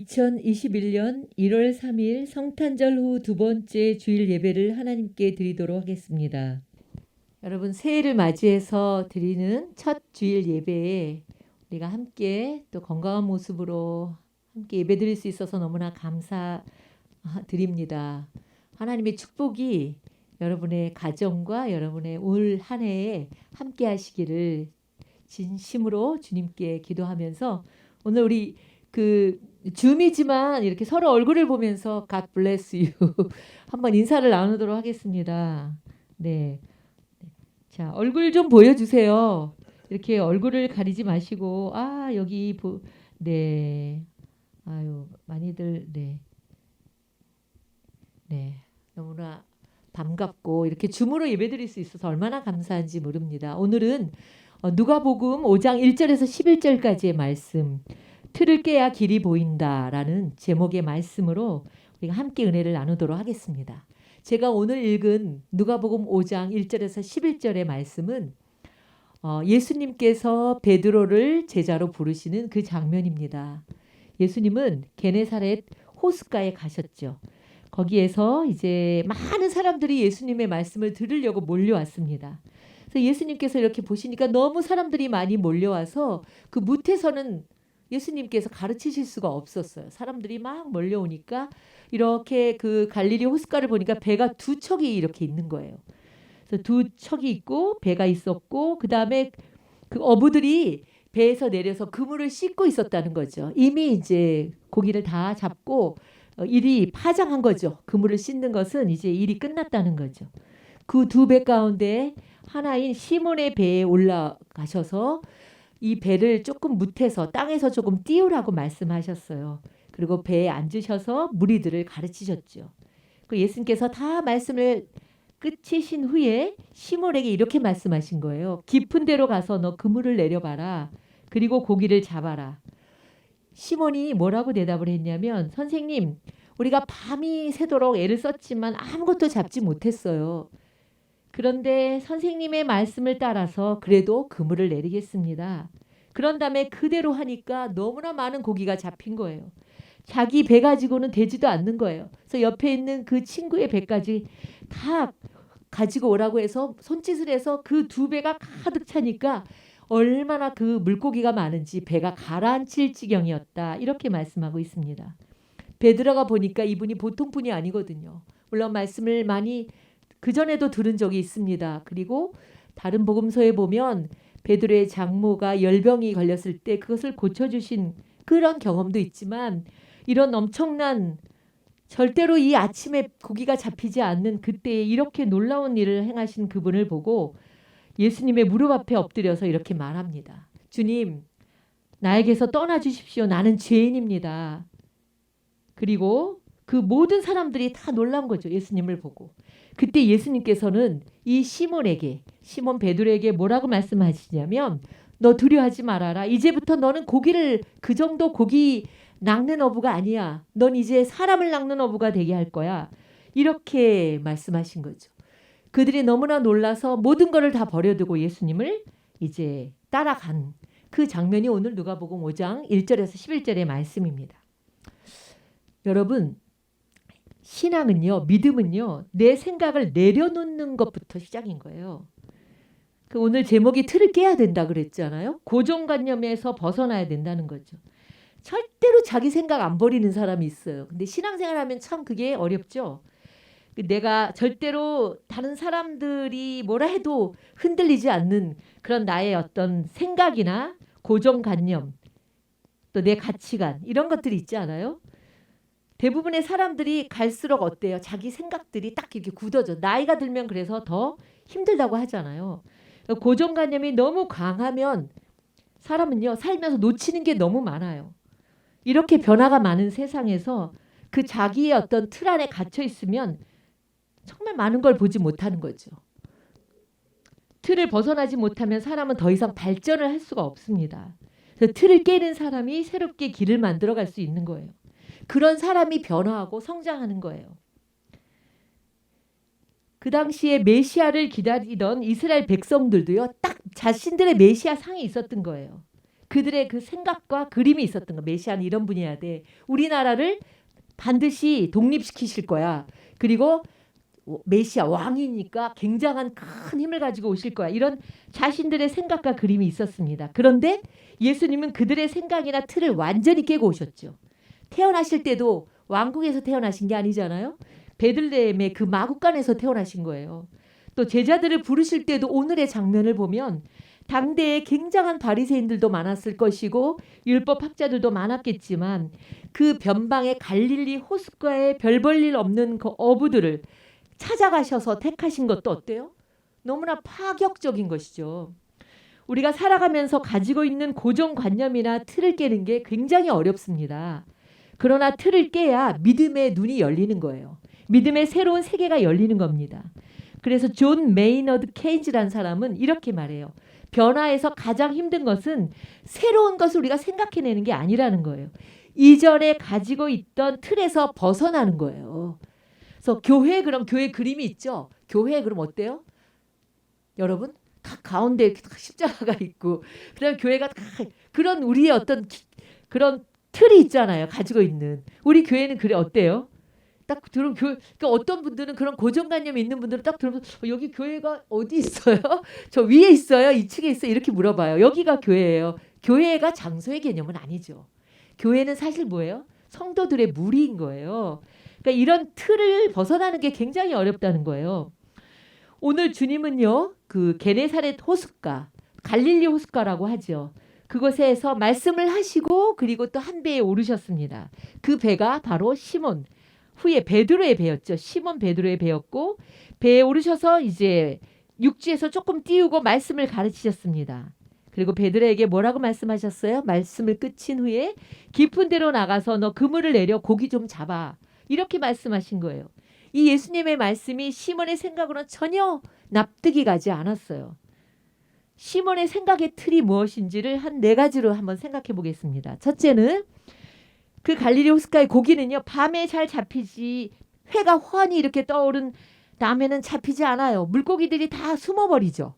2021년 1월 3일 성탄절 후 두 번째 주일 예배를 하나님께 드리도록 하겠습니다. 여러분, 새해를 맞이해서 드리는 첫 주일 예배에 우리가 함께 또 건강한 모습으로 함께 예배 드릴 수 있어서 너무나 감사드립니다. 하나님의 축복이 여러분의 가정과 여러분의 올 한 해에 함께 하시기를 진심으로 주님께 기도하면서 오늘 우리 줌이지만 이렇게 서로 얼굴을 보면서 God bless you 한번 인사를 나누도록 하겠습니다. 네. 자, 얼굴 좀 보여주세요. 이렇게 얼굴을 가리지 마시고, 네. 아유, 많이들, 네. 네. 너무나 반갑고, 이렇게 줌으로 예배 드릴 수 있어서 얼마나 감사한지 모릅니다. 오늘은 누가복음 5장 1절에서 11절까지의 말씀, 틀을 깨야 길이 보인다라는 제목의 말씀으로 우리가 함께 은혜를 나누도록 하겠습니다. 제가 오늘 읽은 누가복음 5장 1절에서 11절의 말씀은 예수님께서 베드로를 제자로 부르시는 그 장면입니다. 예수님은 게네사렛 호숫가에 가셨죠. 거기에서 이제 많은 사람들이 예수님의 말씀을 들으려고 몰려왔습니다. 그래서 예수님께서 이렇게 보시니까 너무 사람들이 많이 몰려와서 그 못에서는 예수님께서 가르치실 수가 없었어요. 사람들이 막 몰려오니까 이렇게 그 갈릴리 호숫가를 보니까 배가 두 척이 이렇게 있는 거예요. 그래서 두 척이 있고 배가 있었고 그 다음에 그 어부들이 배에서 내려서 그물을 씻고 있었다는 거죠. 이미 이제 고기를 다 잡고 일이 파장한 거죠. 그물을 씻는 것은 이제 일이 끝났다는 거죠. 그 두 배 가운데 하나인 시몬의 배에 올라가셔서 이 배를 조금 뭇해서 땅에서 조금 띄우라고 말씀하셨어요. 그리고 배에 앉으셔서 무리들을 가르치셨죠. 그 예수님께서 다 말씀을 끝이신 후에 시몬에게 이렇게 말씀하신 거예요. 깊은 데로 가서 너 그물을 내려봐라. 그리고 고기를 잡아라. 시몬이 뭐라고 대답을 했냐면, 선생님, 우리가 밤이 새도록 애를 썼지만 아무것도 잡지 못했어요. 그런데 선생님의 말씀을 따라서 그래도 그물을 내리겠습니다. 그런 다음에 그대로 하니까 너무나 많은 고기가 잡힌 거예요. 자기 배 가지고는 되지도 않는 거예요. 그래서 옆에 있는 그 친구의 배까지 다 가지고 오라고 해서 손짓을 해서 그 두 배가 가득 차니까 얼마나 그 물고기가 많은지 배가 가라앉힐 지경이었다. 이렇게 말씀하고 있습니다. 배 들어가 보니까 이분이 보통 분이 아니거든요. 물론 말씀을 많이 그전에도 들은 적이 있습니다. 그리고 다른 복음서에 보면 베드로의 장모가 열병이 걸렸을 때 그것을 고쳐주신 그런 경험도 있지만 이런 엄청난 절대로 이 아침에 고기가 잡히지 않는 그때에 이렇게 놀라운 일을 행하신 그분을 보고 예수님의 무릎 앞에 엎드려서 이렇게 말합니다. 주님, 나에게서 떠나주십시오. 나는 죄인입니다. 그리고 그 모든 사람들이 다 놀란 거죠. 예수님을 보고. 그때 예수님께서는 이 시몬 베드로에게 뭐라고 말씀하시냐면, 너 두려워하지 말아라. 이제부터 너는 고기를 그 정도 고기 낚는 어부가 아니야. 넌 이제 사람을 낚는 어부가 되게 할 거야. 이렇게 말씀하신 거죠. 그들이 너무나 놀라서 모든 것을 다 버려두고 예수님을 이제 따라간 그 장면이 오늘 누가복음 5장 1절에서 11절의 말씀입니다. 여러분, 신앙은요, 믿음은요, 내 생각을 내려놓는 것부터 시작인 거예요. 그 오늘 제목이 틀을 깨야 된다 그랬잖아요. 고정관념에서 벗어나야 된다는 거죠. 절대로 자기 생각 안 버리는 사람이 있어요. 근데 신앙생활하면 참 그게 어렵죠. 내가 절대로 다른 사람들이 뭐라 해도 흔들리지 않는 그런 나의 어떤 생각이나 고정관념, 또 내 가치관 이런 것들이 있지 않아요? 대부분의 사람들이 갈수록 어때요? 자기 생각들이 딱 이렇게 굳어져. 나이가 들면 그래서 더 힘들다고 하잖아요. 고정관념이 너무 강하면 사람은요, 살면서 놓치는 게 너무 많아요. 이렇게 변화가 많은 세상에서 그 자기의 어떤 틀 안에 갇혀 있으면 정말 많은 걸 보지 못하는 거죠. 틀을 벗어나지 못하면 사람은 더 이상 발전을 할 수가 없습니다. 그래서 틀을 깨는 사람이 새롭게 길을 만들어갈 수 있는 거예요. 그런 사람이 변화하고 성장하는 거예요. 그 당시에 메시아를 기다리던 이스라엘 백성들도요, 딱 자신들의 메시아 상이 있었던 거예요. 그들의 그 생각과 그림이 있었던 거. 메시아는 이런 분이어야 돼. 우리나라를 반드시 독립시키실 거야. 그리고 메시아 왕이니까 굉장한 큰 힘을 가지고 오실 거야. 이런 자신들의 생각과 그림이 있었습니다. 그런데 예수님은 그들의 생각이나 틀을 완전히 깨고 오셨죠. 태어나실 때도 왕궁에서 태어나신 게 아니잖아요. 베들레헴의 그 마구간에서 태어나신 거예요. 또 제자들을 부르실 때도 오늘의 장면을 보면 당대에 굉장한 바리새인들도 많았을 것이고 율법 학자들도 많았겠지만 그 변방의 갈릴리 호숫가에 별 볼 일 없는 그 어부들을 찾아가셔서 택하신 것도 어때요? 너무나 파격적인 것이죠. 우리가 살아가면서 가지고 있는 고정관념이나 틀을 깨는 게 굉장히 어렵습니다. 그러나 틀을 깨야 믿음의 눈이 열리는 거예요. 믿음의 새로운 세계가 열리는 겁니다. 그래서 존 메이너드 케인즈라는 사람은 이렇게 말해요. 변화에서 가장 힘든 것은 새로운 것을 우리가 생각해내는 게 아니라는 거예요. 이전에 가지고 있던 틀에서 벗어나는 거예요. 그래서 교회 그럼 교회 그림이 있죠. 교회 그럼 어때요? 여러분 다 가운데 십자가가 있고 그다음에 교회가 다 그런 우리의 어떤 그런 틀이 있잖아요. 가지고 있는 우리 교회는 그래 어때요? 딱 들으면 그러니까 어떤 분들은 그런 고정관념이 있는 분들은 딱 들으면 여기 교회가 어디 있어요? 저 위에 있어요? 2층에 있어요? 이렇게 물어봐요. 여기가 교회예요. 교회가 장소의 개념은 아니죠. 교회는 사실 뭐예요? 성도들의 무리인 거예요. 그러니까 이런 틀을 벗어나는 게 굉장히 어렵다는 거예요. 오늘 주님은요, 그 게네사렛 호숫가, 갈릴리 호숫가라고 하죠. 그곳에서 말씀을 하시고 그리고 또 한 배에 오르셨습니다. 그 배가 바로 시몬, 후에 베드로의 배였죠. 시몬 베드로의 배였고 배에 오르셔서 이제 육지에서 조금 띄우고 말씀을 가르치셨습니다. 그리고 베드로에게 뭐라고 말씀하셨어요? 말씀을 끝인 후에 깊은 데로 나가서 너 그물을 내려 고기 좀 잡아. 이렇게 말씀하신 거예요. 이 예수님의 말씀이 시몬의 생각으로는 전혀 납득이 가지 않았어요. 시몬의 생각의 틀이 무엇인지를 한 4가지로 한번 생각해 보겠습니다. 첫째는 그 갈릴리 호숫가의 고기는요. 밤에 잘 잡히지 회가 훤히 이렇게 떠오른 다음에는 잡히지 않아요. 물고기들이 다 숨어버리죠.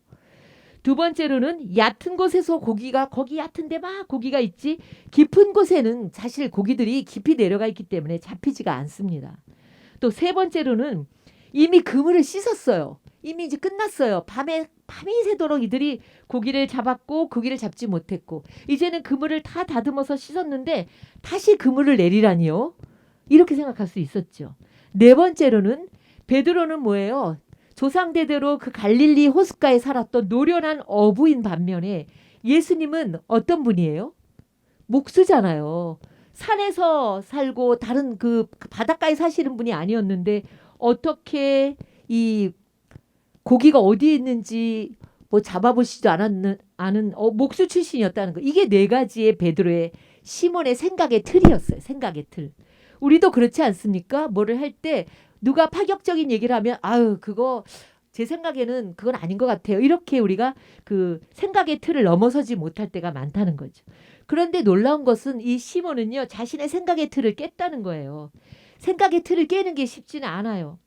두 번째로는 얕은 곳에서 고기가 거기 얕은데 막 고기가 있지 깊은 곳에는 사실 고기들이 깊이 내려가 있기 때문에 잡히지가 않습니다. 또 세 번째로는 이미 그물을 씻었어요. 이미 이제 끝났어요. 밤이 새도록 이들이 고기를 잡았고 고기를 잡지 못했고 이제는 그물을 다 다듬어서 씻었는데 다시 그물을 내리라니요. 이렇게 생각할 수 있었죠. 네 번째로는 베드로는 뭐예요? 조상대대로 그 갈릴리 호숫가에 살았던 노련한 어부인 반면에 예수님은 어떤 분이에요? 목수잖아요. 산에서 살고 다른 그 바닷가에 사시는 분이 아니었는데 어떻게 이 고기가 어디에 있는지 뭐 잡아보시지도 않은 목수 출신이었다는 거. 이게 4가지의 베드로의 시몬의 생각의 틀이었어요. 생각의 틀. 우리도 그렇지 않습니까? 뭐를 할 때 누가 파격적인 얘기를 하면 아유 그거 제 생각에는 그건 아닌 것 같아요. 이렇게 우리가 그 생각의 틀을 넘어서지 못할 때가 많다는 거죠. 그런데 놀라운 것은 이 시몬은요. 자신의 생각의 틀을 깼다는 거예요. 생각의 틀을 깨는 게 쉽지는 않아요.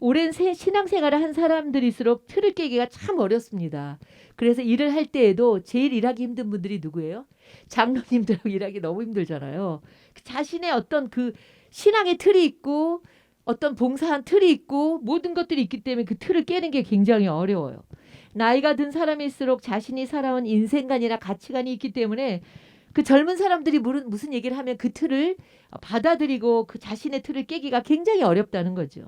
오랜 신앙생활을 한 사람들일수록 틀을 깨기가 참 어렵습니다. 그래서 일을 할 때에도 제일 일하기 힘든 분들이 누구예요? 장로님들하고 일하기 너무 힘들잖아요. 자신의 어떤 그 신앙의 틀이 있고 어떤 봉사한 틀이 있고 모든 것들이 있기 때문에 그 틀을 깨는 게 굉장히 어려워요. 나이가 든 사람일수록 자신이 살아온 인생관이나 가치관이 있기 때문에 그 젊은 사람들이 무슨 얘기를 하면 그 틀을 받아들이고 그 자신의 틀을 깨기가 굉장히 어렵다는 거죠.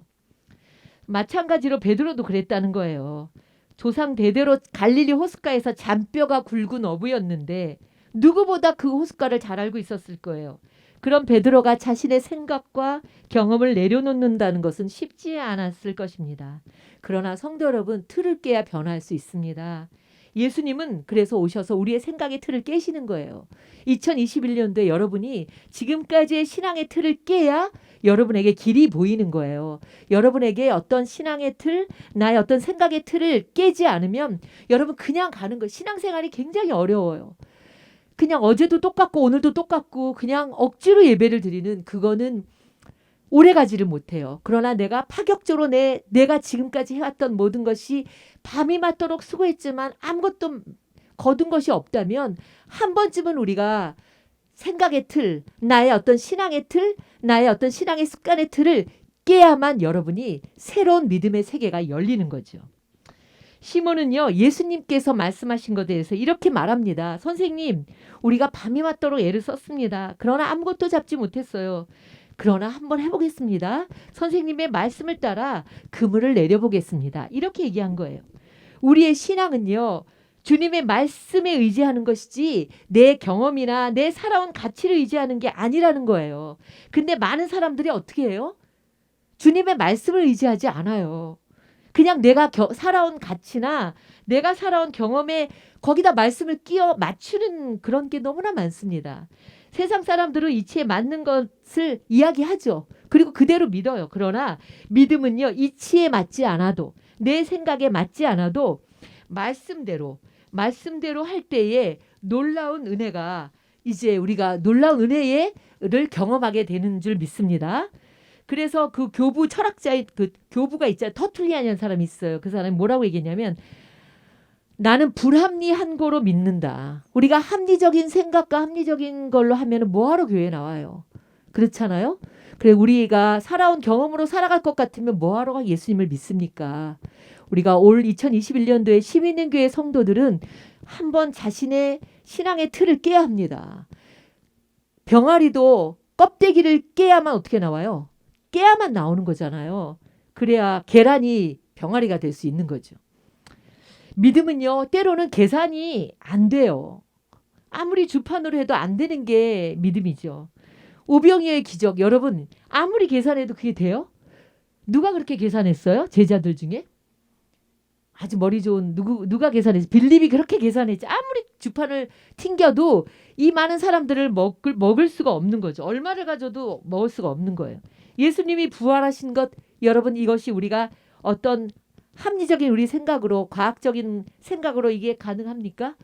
마찬가지로 베드로도 그랬다는 거예요. 조상 대대로 갈릴리 호숫가에서 잔뼈가 굵은 어부였는데 누구보다 그 호숫가를 잘 알고 있었을 거예요. 그런 베드로가 자신의 생각과 경험을 내려놓는다는 것은 쉽지 않았을 것입니다. 그러나 성도 여러분, 틀을 깨야 변화할 수 있습니다. 예수님은 그래서 오셔서 우리의 생각의 틀을 깨시는 거예요. 2021년도에 여러분이 지금까지의 신앙의 틀을 깨야 여러분에게 길이 보이는 거예요. 여러분에게 어떤 신앙의 틀, 나의 어떤 생각의 틀을 깨지 않으면 여러분 그냥 가는 거예요. 신앙생활이 굉장히 어려워요. 그냥 어제도 똑같고 오늘도 똑같고 그냥 억지로 예배를 드리는 그거는 오래가지를 못해요. 그러나 내가 파격적으로 내가 지금까지 해왔던 모든 것이 밤이 맞도록 수고했지만 아무것도 거둔 것이 없다면 한 번쯤은 우리가 생각의 틀, 나의 어떤 신앙의 틀, 나의 어떤 신앙의 습관의 틀을 깨야만 여러분이 새로운 믿음의 세계가 열리는 거죠. 시몬은요, 예수님께서 말씀하신 것에 대해서 이렇게 말합니다. 선생님, 우리가 밤이 맞도록 애를 썼습니다. 그러나 아무것도 잡지 못했어요. 그러나 한번 해보겠습니다. 선생님의 말씀을 따라 그물을 내려보겠습니다. 이렇게 얘기한 거예요. 우리의 신앙은요, 주님의 말씀에 의지하는 것이지 내 경험이나 내 살아온 가치를 의지하는 게 아니라는 거예요. 근데 많은 사람들이 어떻게 해요? 주님의 말씀을 의지하지 않아요. 그냥 내가 살아온 가치나 내가 살아온 경험에 거기다 말씀을 끼워 맞추는 그런 게 너무나 많습니다. 세상 사람들은 이치에 맞는 것을 이야기하죠. 그리고 그대로 믿어요. 그러나 믿음은요, 이치에 맞지 않아도, 내 생각에 맞지 않아도 말씀대로 할 때에 놀라운 은혜가, 이제 우리가 놀라운 은혜를 경험하게 되는 줄 믿습니다. 그래서 그 교부 철학자의 그 교부가 있잖아요. 터툴리안이라는 사람이 있어요. 그 사람이 뭐라고 얘기했냐면, 나는 불합리한 거로 믿는다. 우리가 합리적인 생각과 합리적인 걸로 하면 뭐하러 교회에 나와요? 그렇잖아요. 그래, 우리가 살아온 경험으로 살아갈 것 같으면 뭐하러 예수님을 믿습니까? 우리가 올 2021년도에 시민은교회 성도들은 한번 자신의 신앙의 틀을 깨야 합니다. 병아리도 껍데기를 깨야만 어떻게 나와요? 깨야만 나오는 거잖아요. 그래야 계란이 병아리가 될 수 있는 거죠. 믿음은요, 때로는 계산이 안 돼요. 아무리 주판으로 해도 안 되는 게 믿음이죠. 오병이어의 기적, 여러분 아무리 계산해도 그게 돼요? 누가 그렇게 계산했어요? 제자들 중에? 아주 머리 좋은 누가 계산했지? 빌립이 그렇게 계산했지. 아무리 주판을 튕겨도 이 많은 사람들을 먹을 수가 없는 거죠. 얼마를 가져도 먹을 수가 없는 거예요. 예수님이 부활하신 것, 여러분 이것이 우리가 어떤 합리적인 우리 생각으로, 과학적인 생각으로 이게 가능합니까?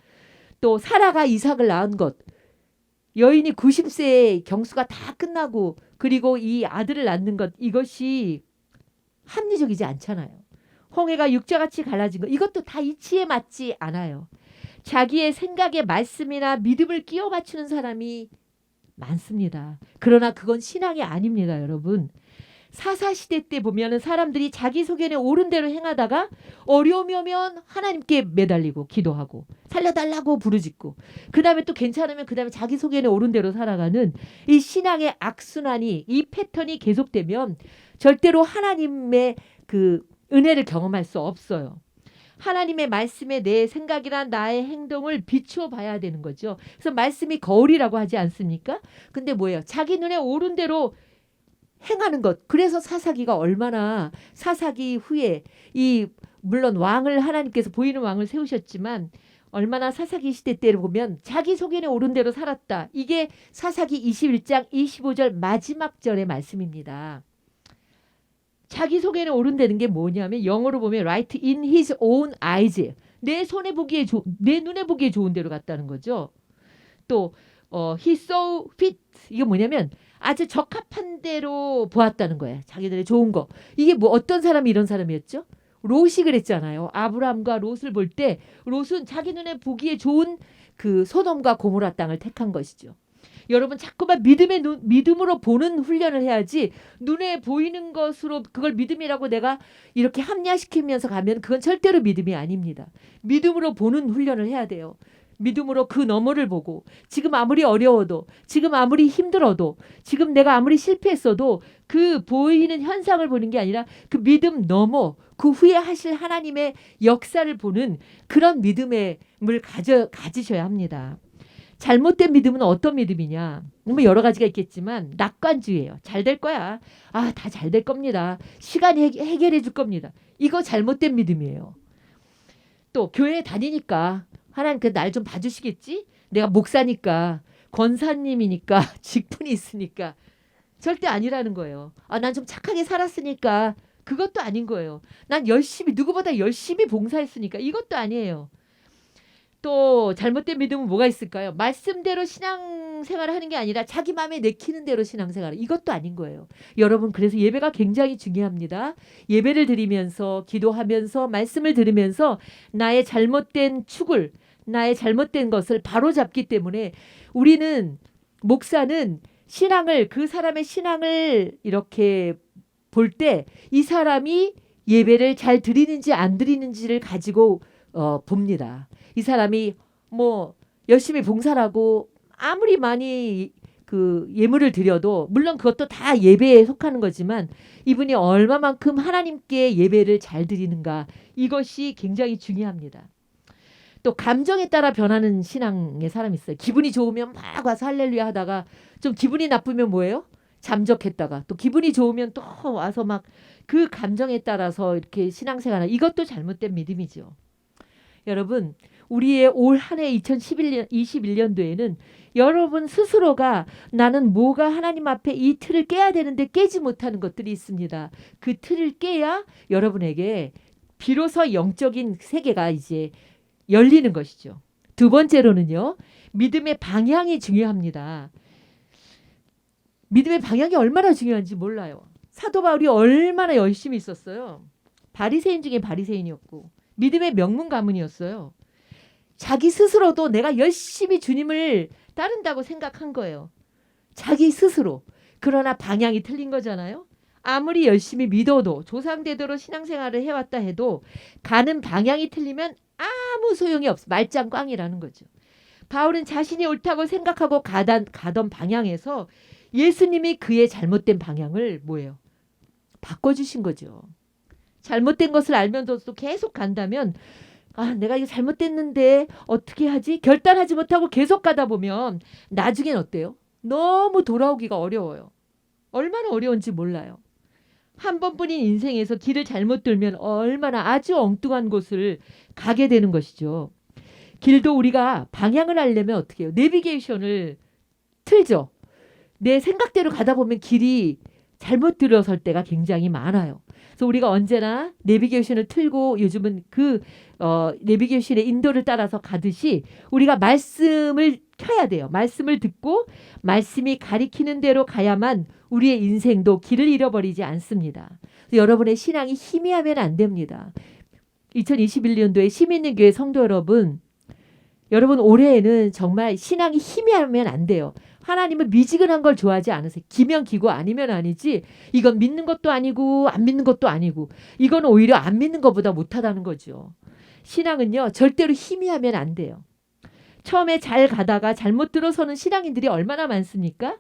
또 사라가 이삭을 낳은 것, 여인이 90세의 경수가 다 끝나고 그리고 이 아들을 낳는 것, 이것이 합리적이지 않잖아요. 홍해가 육자같이 갈라진 것, 이것도 다 이치에 맞지 않아요. 자기의 생각에 말씀이나 믿음을 끼워 맞추는 사람이 많습니다. 그러나 그건 신앙이 아닙니다, 여러분. 사사시대 때 보면은 사람들이 자기 소견에 옳은 대로 행하다가 어려움이 오면 하나님께 매달리고 기도하고 살려달라고 부르짖고, 그 다음에 또 괜찮으면 그 다음에 자기 소견에 옳은 대로 살아가는 이 신앙의 악순환이, 이 패턴이 계속되면 절대로 하나님의 그 은혜를 경험할 수 없어요. 하나님의 말씀에 내 생각이나 나의 행동을 비추어 봐야 되는 거죠. 그래서 말씀이 거울이라고 하지 않습니까? 근데 뭐예요? 자기 눈에 옳은 대로 행하는 것. 그래서 사사기가 얼마나, 사사기 후에 물론 왕을 하나님께서 보이는 왕을 세우셨지만 얼마나 사사기 시대 때를 보면 자기 소견에 옳은 대로 살았다. 이게 사사기 21장 25절 마지막 절의 말씀입니다. 자기 소견에 옳은다는 게 뭐냐면 영어로 보면 right in his own eyes. 내 눈에 보기에 좋은 대로 갔다는 거죠. 또 he saw fit, 이게 뭐냐면 아주 적합한 대로 보았다는 거예요. 자기들의 좋은 거. 이게 뭐 어떤 사람이 이런 사람이었죠? 롯이 그랬잖아요. 아브라함과 롯을 볼 때 롯은 자기 눈에 보기에 좋은 그 소돔과 고모라 땅을 택한 것이죠. 여러분 자꾸만 믿음으로 보는 훈련을 해야지, 눈에 보이는 것으로 그걸 믿음이라고 내가 이렇게 합리화시키면서 가면 그건 절대로 믿음이 아닙니다. 믿음으로 보는 훈련을 해야 돼요. 믿음으로 그 너머를 보고, 지금 아무리 어려워도, 지금 아무리 힘들어도, 지금 내가 아무리 실패했어도 그 보이는 현상을 보는 게 아니라 그 믿음 너머, 그 후에 하실 하나님의 역사를 보는 그런 믿음을 가지셔야 합니다. 잘못된 믿음은 어떤 믿음이냐? 뭐 여러 가지가 있겠지만 낙관주의예요. 잘 될 거야. 아, 다 잘 될 겁니다. 시간이 해결해 줄 겁니다. 이거 잘못된 믿음이에요. 또 교회 다니니까 하나님 날 좀 봐주시겠지? 내가 목사니까, 권사님이니까, 직분이 있으니까. 절대 아니라는 거예요. 아, 난 좀 착하게 살았으니까. 그것도 아닌 거예요. 난 누구보다 열심히 봉사했으니까. 이것도 아니에요. 또 잘못된 믿음은 뭐가 있을까요? 말씀대로 신앙생활을 하는 게 아니라 자기 마음에 내키는 대로 신앙생활, 이것도 아닌 거예요. 여러분, 그래서 예배가 굉장히 중요합니다. 예배를 드리면서, 기도하면서, 말씀을 들으면서 나의 잘못된 축을, 나의 잘못된 것을 바로잡기 때문에 우리는 목사는 신앙을 그 사람의 신앙을 이렇게 볼 때 이 사람이 예배를 잘 드리는지 안 드리는지를 가지고 봅니다. 이 사람이 뭐 열심히 봉사하고 아무리 많이 그 예물을 드려도 물론 그것도 다 예배에 속하는 거지만 이분이 얼마만큼 하나님께 예배를 잘 드리는가 이것이 굉장히 중요합니다. 또 감정에 따라 변하는 신앙의 사람이 있어요. 기분이 좋으면 막 와서 할렐루야 하다가 좀 기분이 나쁘면 뭐예요? 잠적했다가 또 기분이 좋으면 또 와서 막 그 감정에 따라서 이렇게 신앙생활을 이것도 잘못된 믿음이죠. 여러분 우리의 올 한 해 2021년도에는 여러분 스스로가 나는 뭐가 하나님 앞에 이 틀을 깨야 되는데 깨지 못하는 것들이 있습니다. 그 틀을 깨야 여러분에게 비로소 영적인 세계가 이제 열리는 것이죠. 두 번째로는요. 믿음의 방향이 중요합니다. 믿음의 방향이 얼마나 중요한지 몰라요. 사도 바울이 얼마나 열심히 있었어요. 바리새인 중에 바리새인이었고 믿음의 명문 가문이었어요. 자기 스스로도 내가 열심히 주님을 따른다고 생각한 거예요. 자기 스스로. 그러나 방향이 틀린 거잖아요. 아무리 열심히 믿어도 조상대대로 신앙생활을 해왔다 해도 가는 방향이 틀리면 아무 소용이 없어. 말짱꽝이라는 거죠. 바울은 자신이 옳다고 생각하고 가던 방향에서 예수님이 그의 잘못된 방향을 뭐예요? 바꿔주신 거죠. 잘못된 것을 알면서도 계속 간다면 내가 이거 잘못됐는데 어떻게 하지? 결단하지 못하고 계속 가다 보면 나중엔 어때요? 너무 돌아오기가 어려워요. 얼마나 어려운지 몰라요. 한 번뿐인 인생에서 길을 잘못 들면 얼마나 아주 엉뚱한 곳을 가게 되는 것이죠. 길도 우리가 방향을 알려면 어떻게 해요? 내비게이션을 틀죠. 내 생각대로 가다 보면 길이 잘못 들어설 때가 굉장히 많아요. 그래서 우리가 언제나 내비게이션을 틀고 요즘은 그 내비게이션의 인도를 따라서 가듯이 우리가 말씀을 켜야 돼요. 말씀을 듣고 말씀이 가리키는 대로 가야만 우리의 인생도 길을 잃어버리지 않습니다. 여러분의 신앙이 희미하면 안 됩니다. 2021년도에 시민교회 성도 여러분, 여러분 올해에는 정말 신앙이 희미하면 안 돼요. 하나님은 미지근한 걸 좋아하지 않으세요. 기면 기고 아니면 아니지 이건 믿는 것도 아니고 안 믿는 것도 아니고 이건 오히려 안 믿는 것보다 못하다는 거죠. 신앙은요 절대로 희미하면 안 돼요. 처음에 잘 가다가 잘못 들어서는 신앙인들이 얼마나 많습니까?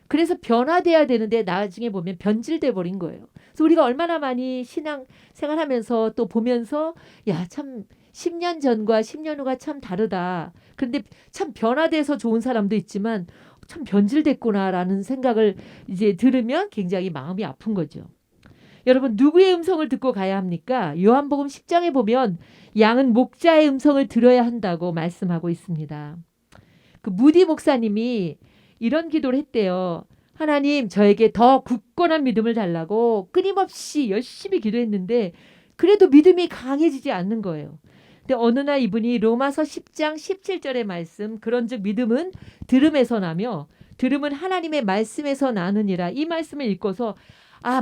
그래서 변화돼야 되는데 나중에 보면 변질돼 버린 거예요. 그래서 우리가 얼마나 많이 신앙 생활하면서 또 보면서 야, 참 10년 전과 10년 후가 참 다르다. 그런데 참 변화돼서 좋은 사람도 있지만 참 변질됐구나라는 생각을 이제 들으면 굉장히 마음이 아픈 거죠. 여러분 누구의 음성을 듣고 가야 합니까? 요한복음 10장에 보면 양은 목자의 음성을 들어야 한다고 말씀하고 있습니다. 그 무디 목사님이 이런 기도를 했대요. 하나님 저에게 더 굳건한 믿음을 달라고 끊임없이 열심히 기도했는데 그래도 믿음이 강해지지 않는 거예요. 근데 어느 날 이분이 로마서 10장 17절의 말씀 그런즉 믿음은 들음에서 나며 들음은 하나님의 말씀에서 나느니라 이 말씀을 읽고서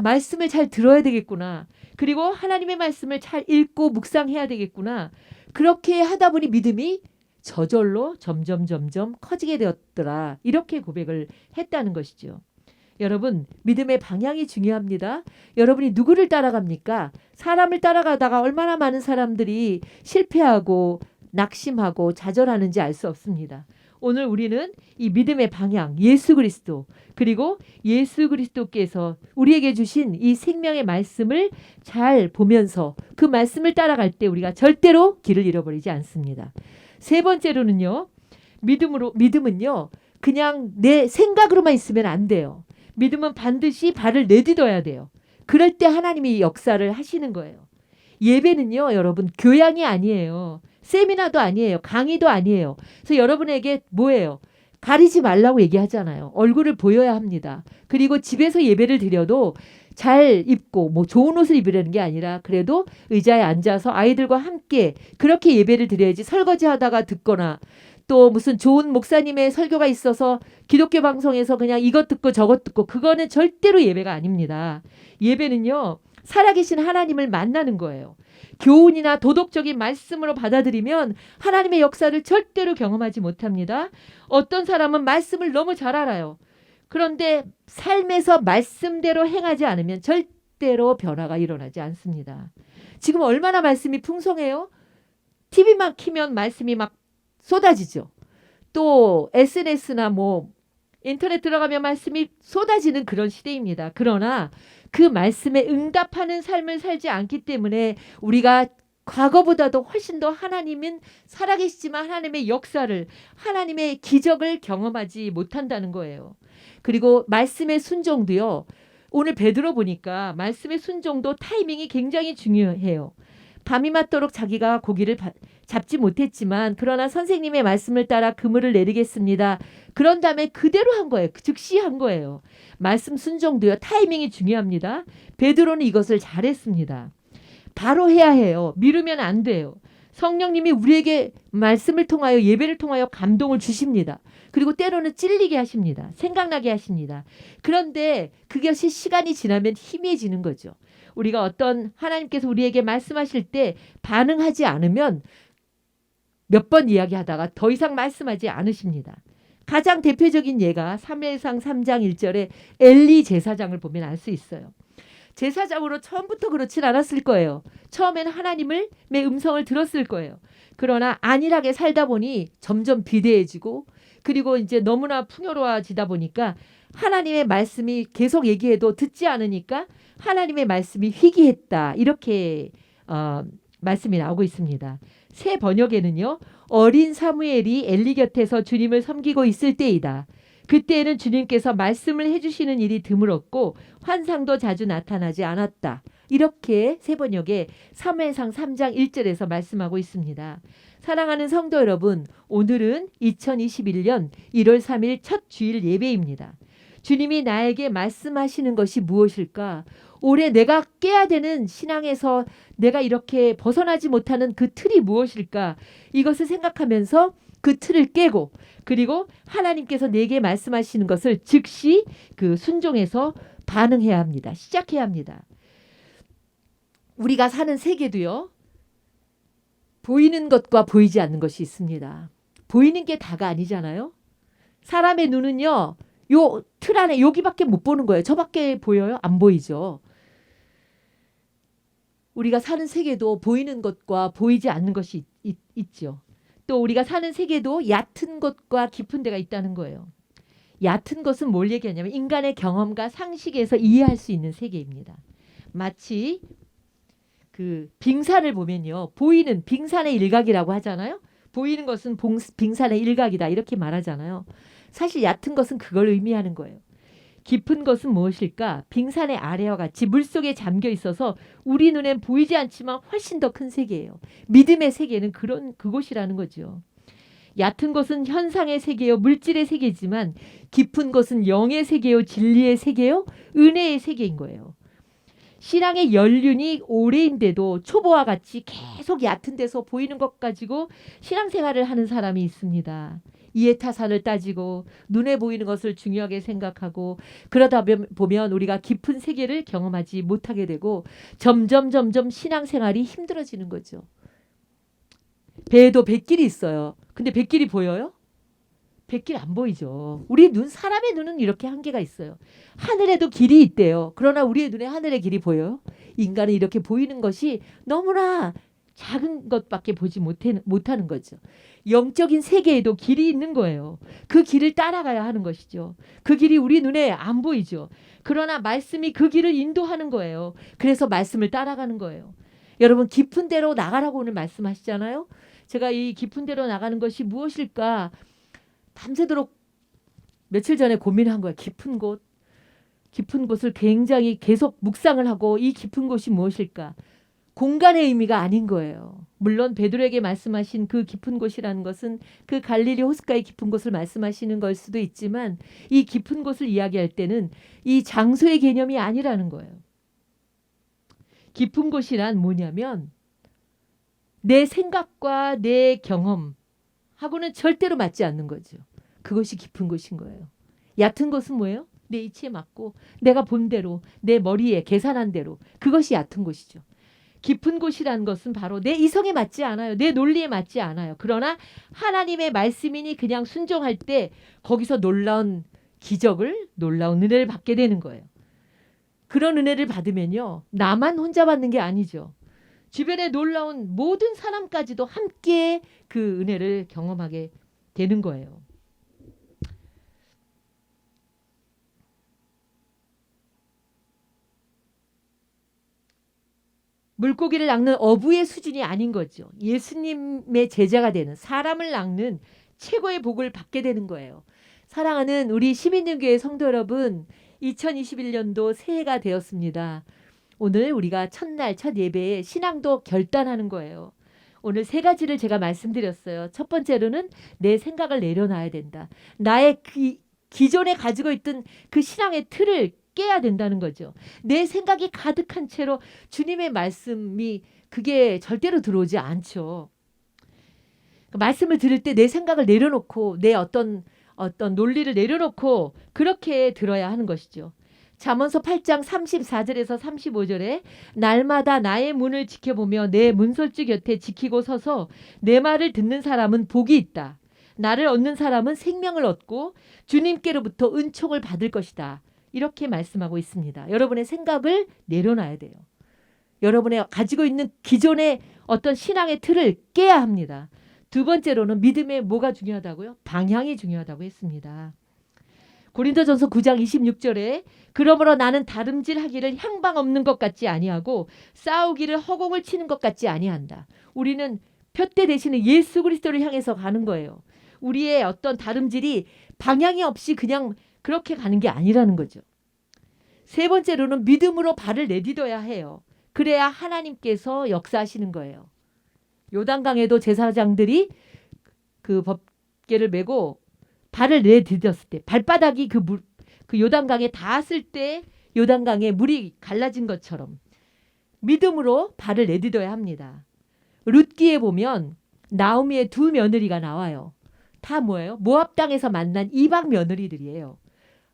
말씀을 잘 들어야 되겠구나. 그리고 하나님의 말씀을 잘 읽고 묵상해야 되겠구나. 그렇게 하다 보니 믿음이 저절로 점점 커지게 되었더라. 이렇게 고백을 했다는 것이죠. 여러분 믿음의 방향이 중요합니다. 여러분이 누구를 따라갑니까? 사람을 따라가다가 얼마나 많은 사람들이 실패하고 낙심하고 좌절하는지 알 수 없습니다. 오늘 우리는 이 믿음의 방향 예수 그리스도 그리고 예수 그리스도께서 우리에게 주신 이 생명의 말씀을 잘 보면서 그 말씀을 따라갈 때 우리가 절대로 길을 잃어버리지 않습니다. 세 번째로는요. 믿음은요. 그냥 내 생각으로만 있으면 안 돼요. 믿음은 반드시 발을 내딛어야 돼요. 그럴 때 하나님이 역사를 하시는 거예요. 예배는요. 여러분 교양이 아니에요. 세미나도 아니에요. 강의도 아니에요. 그래서 여러분에게 뭐예요? 가리지 말라고 얘기하잖아요. 얼굴을 보여야 합니다. 그리고 집에서 예배를 드려도 잘 입고 뭐 좋은 옷을 입으려는 게 아니라 그래도 의자에 앉아서 아이들과 함께 그렇게 예배를 드려야지 설거지하다가 듣거나 또 무슨 좋은 목사님의 설교가 있어서 기독교 방송에서 그냥 이것 듣고 저것 듣고 그거는 절대로 예배가 아닙니다. 예배는요. 살아계신 하나님을 만나는 거예요. 교훈이나 도덕적인 말씀으로 받아들이면 하나님의 역사를 절대로 경험하지 못합니다. 어떤 사람은 말씀을 너무 잘 알아요. 그런데 삶에서 말씀대로 행하지 않으면 절대로 변화가 일어나지 않습니다. 지금 얼마나 말씀이 풍성해요? TV만 키면 말씀이 막 쏟아지죠. 또 SNS나 뭐 인터넷 들어가면 말씀이 쏟아지는 그런 시대입니다. 그러나 그 말씀에 응답하는 삶을 살지 않기 때문에 우리가 과거보다도 훨씬 더 하나님은 살아계시지만 하나님의 역사를, 하나님의 기적을 경험하지 못한다는 거예요. 그리고 말씀의 순종도요. 오늘 베드로 보니까 말씀의 순종도 타이밍이 굉장히 중요해요. 밤이 맞도록 자기가 고기를 잡지 못했지만 그러나 선생님의 말씀을 따라 그물을 내리겠습니다. 그런 다음에 그대로 한 거예요. 즉시 한 거예요. 말씀 순종도요. 타이밍이 중요합니다. 베드로는 이것을 잘했습니다. 바로 해야 해요. 미루면 안 돼요. 성령님이 우리에게 말씀을 통하여 예배를 통하여 감동을 주십니다. 그리고 때로는 찔리게 하십니다. 생각나게 하십니다. 그런데 그것이 시간이 지나면 희미해지는 거죠. 우리가 어떤 하나님께서 우리에게 말씀하실 때 반응하지 않으면 몇 번 이야기하다가 더 이상 말씀하지 않으십니다. 가장 대표적인 예가 사무엘상 3장 1절에 엘리 제사장을 보면 알 수 있어요. 제사장으로 처음부터 그렇진 않았을 거예요. 처음에는 하나님의 음성을 들었을 거예요. 그러나 안일하게 살다 보니 점점 비대해지고 그리고 이제 너무나 풍요로워지다 보니까 하나님의 말씀이 계속 얘기해도 듣지 않으니까 하나님의 말씀이 희귀했다. 이렇게 말씀이 나오고 있습니다. 새 번역에는요. 어린 사무엘이 엘리 곁에서 주님을 섬기고 있을 때이다. 그때에는 주님께서 말씀을 해주시는 일이 드물었고 환상도 자주 나타나지 않았다. 이렇게 새 번역에 사무엘상 3장 1절에서 말씀하고 있습니다. 사랑하는 성도 여러분, 오늘은 2021년 1월 3일 첫 주일 예배입니다. 주님이 나에게 말씀하시는 것이 무엇일까? 올해 내가 깨야 되는 신앙에서 내가 이렇게 벗어나지 못하는 그 틀이 무엇일까? 이것을 생각하면서 그 틀을 깨고 그리고 하나님께서 내게 말씀하시는 것을 즉시 그 순종해서 반응해야 합니다. 시작해야 합니다. 우리가 사는 세계도요. 보이는 것과 보이지 않는 것이 있습니다. 보이는 게 다가 아니잖아요. 사람의 눈은요. 요 틀 안에 여기밖에 못 보는 거예요. 저밖에 보여요? 안 보이죠. 우리가 사는 세계도 보이는 것과 보이지 않는 것이 있죠. 또 우리가 사는 세계도 얕은 것과 깊은 데가 있다는 거예요. 얕은 것은 뭘 얘기하냐면 인간의 경험과 상식에서 이해할 수 있는 세계입니다. 마치 그 빙산을 보면요. 보이는 빙산의 일각이라고 하잖아요. 보이는 것은 빙산의 일각이다 이렇게 말하잖아요. 사실 얕은 것은 그걸 의미하는 거예요. 깊은 것은 무엇일까? 빙산의 아래와 같이 물속에 잠겨 있어서 우리 눈엔 보이지 않지만 훨씬 더 큰 세계예요. 믿음의 세계는 그곳이라는 거죠. 얕은 것은 현상의 세계요 물질의 세계지만 깊은 것은 영의 세계요 진리의 세계요 은혜의 세계인 거예요. 신앙의 연륜이 오래인데도 초보와 같이 계속 얕은 데서 보이는 것 가지고 신앙생활을 하는 사람이 있습니다. 이해타산을 따지고 눈에 보이는 것을 중요하게 생각하고 그러다 보면 우리가 깊은 세계를 경험하지 못하게 되고 점점 신앙생활이 힘들어지는 거죠. 배에도 뱃길이 있어요. 근데 뱃길이 보여요? 뱃길 안 보이죠. 우리 사람의 눈은 이렇게 한계가 있어요. 하늘에도 길이 있대요. 그러나 우리의 눈에 하늘의 길이 보여요? 인간은 이렇게 보이는 것이 너무나 작은 것밖에 보지 못하는 거죠. 영적인 세계에도 길이 있는 거예요. 그 길을 따라가야 하는 것이죠. 그 길이 우리 눈에 안 보이죠. 그러나 말씀이 그 길을 인도하는 거예요. 그래서 말씀을 따라가는 거예요. 여러분 깊은 데로 나가라고 오늘 말씀하시잖아요. 제가 이 깊은 데로 나가는 것이 무엇일까? 밤새도록 며칠 전에 고민한 거예요. 깊은 곳을 굉장히 계속 묵상을 하고 이 깊은 곳이 무엇일까? 공간의 의미가 아닌 거예요. 물론 베드로에게 말씀하신 그 깊은 곳이라는 것은 그 갈릴리 호숫가의 깊은 곳을 말씀하시는 걸 수도 있지만 이 깊은 곳을 이야기할 때는 이 장소의 개념이 아니라는 거예요. 깊은 곳이란 뭐냐면 내 생각과 내 경험하고는 절대로 맞지 않는 거죠. 그것이 깊은 곳인 거예요. 얕은 곳은 뭐예요? 내 이치에 맞고 내가 본 대로 내 머리에 계산한 대로 그것이 얕은 곳이죠. 깊은 곳이라는 것은 바로 내 이성에 맞지 않아요. 내 논리에 맞지 않아요. 그러나 하나님의 말씀이니 그냥 순종할 때 거기서 놀라운 기적을, 놀라운 은혜를 받게 되는 거예요. 그런 은혜를 받으면요, 나만 혼자 받는 게 아니죠. 주변에 놀라운 모든 사람까지도 함께 그 은혜를 경험하게 되는 거예요. 물고기를 낚는 어부의 수준이 아닌 거죠. 예수님의 제자가 되는, 사람을 낚는 최고의 복을 받게 되는 거예요. 사랑하는 우리 시민연교회 성도 여러분, 2021년도 새해가 되었습니다. 오늘 우리가 첫날 첫 예배에 신앙도 결단하는 거예요. 오늘 세 가지를 제가 말씀드렸어요. 첫 번째로는 내 생각을 내려놔야 된다. 나의 기존에 가지고 있던 그 신앙의 틀을 깨야 된다는 거죠. 내 생각이 가득한 채로 주님의 말씀이 그게 절대로 들어오지 않죠. 말씀을 들을 때 내 생각을 내려놓고 내 어떤 논리를 내려놓고 그렇게 들어야 하는 것이죠. 잠언서 8장 34절에서 35절에 날마다 나의 문을 지켜보며 내 문설주 곁에 지키고 서서 내 말을 듣는 사람은 복이 있다. 나를 얻는 사람은 생명을 얻고 주님께로부터 은총을 받을 것이다. 이렇게 말씀하고 있습니다. 여러분의 생각을 내려놔야 돼요. 여러분의 가지고 있는 기존의 어떤 신앙의 틀을 깨야 합니다. 두 번째로는 믿음에 뭐가 중요하다고요? 방향이 중요하다고 했습니다. 고린도전서 9장 26절에 그러므로 나는 다름질하기를 향방 없는 것 같지 아니하고 싸우기를 허공을 치는 것 같지 아니한다. 우리는 표대 되시는 예수 그리스도를 향해서 가는 거예요. 우리의 어떤 다름질이 방향이 없이 그냥 그렇게 가는 게 아니라는 거죠. 세 번째로는 믿음으로 발을 내딛어야 해요. 그래야 하나님께서 역사하시는 거예요. 요단강에도 제사장들이 그 법궤를 메고 발을 내딛었을 때 발바닥이 그 요단강에 닿았을 때 요단강에 물이 갈라진 것처럼 믿음으로 발을 내딛어야 합니다. 룻기에 보면 나오미의 두 며느리가 나와요. 다 뭐예요? 모압 땅에서 만난 이방 며느리들이에요.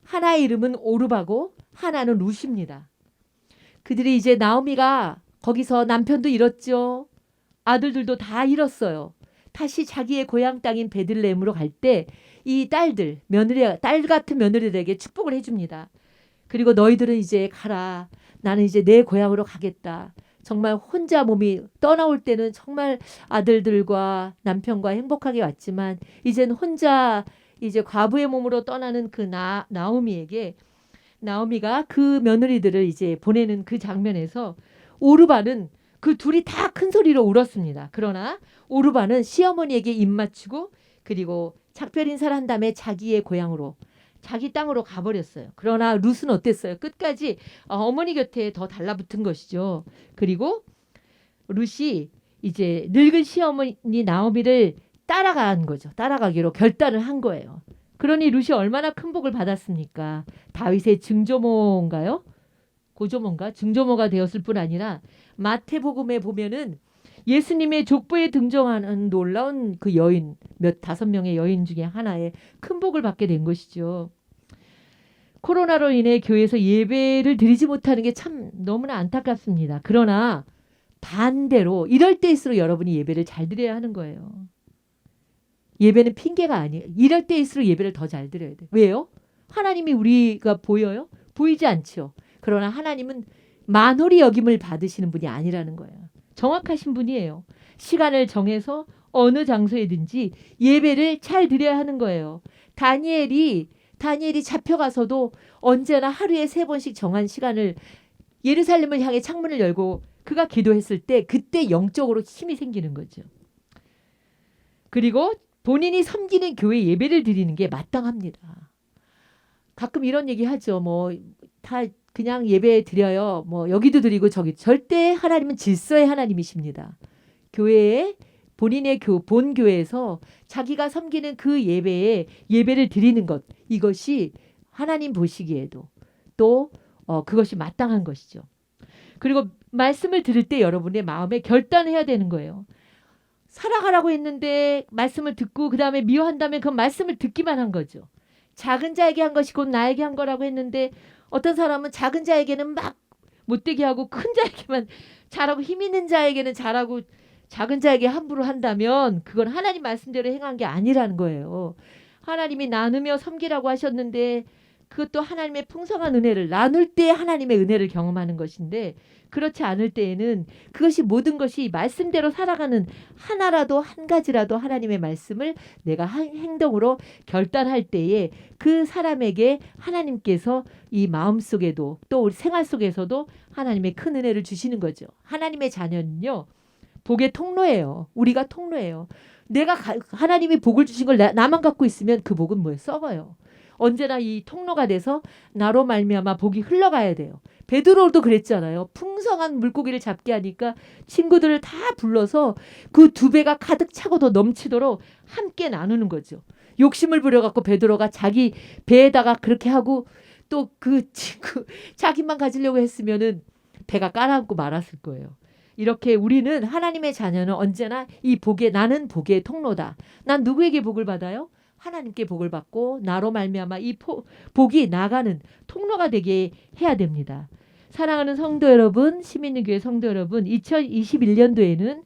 하나의 이름은 오르바고 하나는 룻입니다. 그들이 이제 나오미가 거기서 남편도 잃었죠. 아들들도 다 잃었어요. 다시 자기의 고향 땅인 베들레헴으로 갈 때 이 딸들, 딸 같은 며느리들에게 축복을 해줍니다. 그리고 너희들은 이제 가라. 나는 이제 내 고향으로 가겠다. 정말 혼자 몸이 떠나올 때는 정말 아들들과 남편과 행복하게 왔지만 이젠 혼자 이제 과부의 몸으로 떠나는 그 나오미에게 나오미가 그 며느리들을 이제 보내는 그 장면에서 오르바는 그 둘이 다 큰 소리로 울었습니다. 그러나 오르바는 시어머니에게 입맞추고 그리고 작별 인사를 한 다음에 자기의 고향으로 자기 땅으로 가버렸어요. 그러나 룻은 어땠어요? 끝까지 어머니 곁에 더 달라붙은 것이죠. 그리고 룻이 이제 늙은 시어머니 나오미를 따라간 거죠. 따라가기로 결단을 한 거예요. 그러니 룻이 얼마나 큰 복을 받았습니까? 다윗의 증조모인가요? 고조모인가? 증조모가 되었을 뿐 아니라 마태복음에 보면은 예수님의 족보에 등장하는 놀라운 그 여인, 다섯 명의 여인 중에 하나의 큰 복을 받게 된 것이죠. 코로나로 인해 교회에서 예배를 드리지 못하는 게 참 너무나 안타깝습니다. 그러나 반대로 이럴 때일수록 여러분이 예배를 잘 드려야 하는 거예요. 예배는 핑계가 아니에요. 이럴 때일수록 예배를 더 잘 드려야 돼요. 왜요? 하나님이 우리가 보여요? 보이지 않죠. 그러나 하나님은 만홀히 여김을 받으시는 분이 아니라는 거예요. 정확하신 분이에요. 시간을 정해서 어느 장소에든지 예배를 잘 드려야 하는 거예요. 다니엘이 잡혀가서도 언제나 하루에 3번씩 정한 시간을 예루살렘을 향해 창문을 열고 그가 기도했을 때 그때 영적으로 힘이 생기는 거죠. 그리고 본인이 섬기는 교회 예배를 드리는 게 마땅합니다. 가끔 이런 얘기 하죠. 다 그냥 예배 드려요. 여기도 드리고 저기. 절대 하나님은 질서의 하나님이십니다. 교회에 본인의 본 교회에서 자기가 섬기는 그 예배에 예배를 드리는 것, 이것이 하나님 보시기에도 또 그것이 마땅한 것이죠. 그리고 말씀을 들을 때 여러분의 마음에 결단해야 되는 거예요. 살아가라고 했는데 말씀을 듣고 그 다음에 미워한다면 그 말씀을 듣기만 한 거죠. 작은 자에게 한 것이 곧 나에게 한 거라고 했는데 어떤 사람은 작은 자에게는 막 못되게 하고 큰 자에게만 잘하고 힘 있는 자에게는 잘하고 작은 자에게 함부로 한다면 그건 하나님 말씀대로 행한 게 아니라는 거예요. 하나님이 나누며 섬기라고 하셨는데 그것도 하나님의 풍성한 은혜를 나눌 때 하나님의 은혜를 경험하는 것인데 그렇지 않을 때에는 그것이 모든 것이 말씀대로 살아가는 하나라도 한 가지라도 하나님의 말씀을 내가 행동으로 결단할 때에 그 사람에게 하나님께서 이 마음속에도 또 우리 생활 속에서도 하나님의 큰 은혜를 주시는 거죠. 하나님의 자녀는요. 복의 통로예요. 우리가 통로예요. 내가 하나님이 복을 주신 걸 나만 갖고 있으면 그 복은 뭐예요? 썩어요. 언제나 이 통로가 돼서 나로 말미암아 복이 흘러가야 돼요. 베드로도 그랬잖아요. 풍성한 물고기를 잡게 하니까 친구들을 다 불러서 그 두 배가 가득 차고 더 넘치도록 함께 나누는 거죠. 욕심을 부려갖고 베드로가 자기 배에다가 그렇게 하고 또 그 친구 자기만 가지려고 했으면은 배가 까라앉고 말았을 거예요. 이렇게 우리는 하나님의 자녀는 언제나 이 복에 나는 복의 통로다. 난 누구에게 복을 받아요? 하나님께 복을 받고 나로 말미암아 이 복이 나가는 통로가 되게 해야 됩니다. 사랑하는 성도 여러분, 시민교회 성도 여러분, 2021년도에는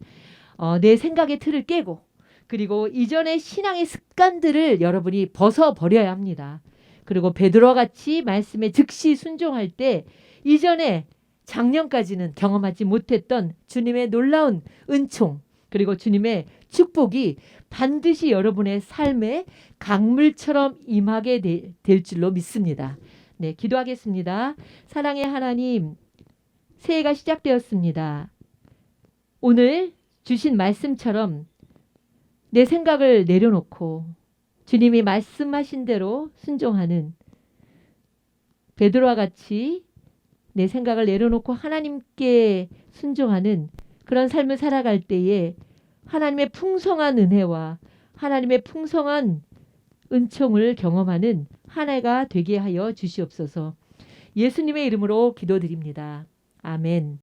내 생각의 틀을 깨고 그리고 이전의 신앙의 습관들을 여러분이 벗어버려야 합니다. 그리고 베드로와 같이 말씀에 즉시 순종할 때 이전에 작년까지는 경험하지 못했던 주님의 놀라운 은총 그리고 주님의 축복이 반드시 여러분의 삶에 강물처럼 임하게 될 줄로 믿습니다. 네, 기도하겠습니다. 사랑의 하나님, 새해가 시작되었습니다. 오늘 주신 말씀처럼 내 생각을 내려놓고 주님이 말씀하신 대로 순종하는 베드로와 같이 내 생각을 내려놓고 하나님께 순종하는 그런 삶을 살아갈 때에 하나님의 풍성한 은혜와 하나님의 풍성한 은총을 경험하는 한 해가 되게 하여 주시옵소서. 예수님의 이름으로 기도드립니다. 아멘.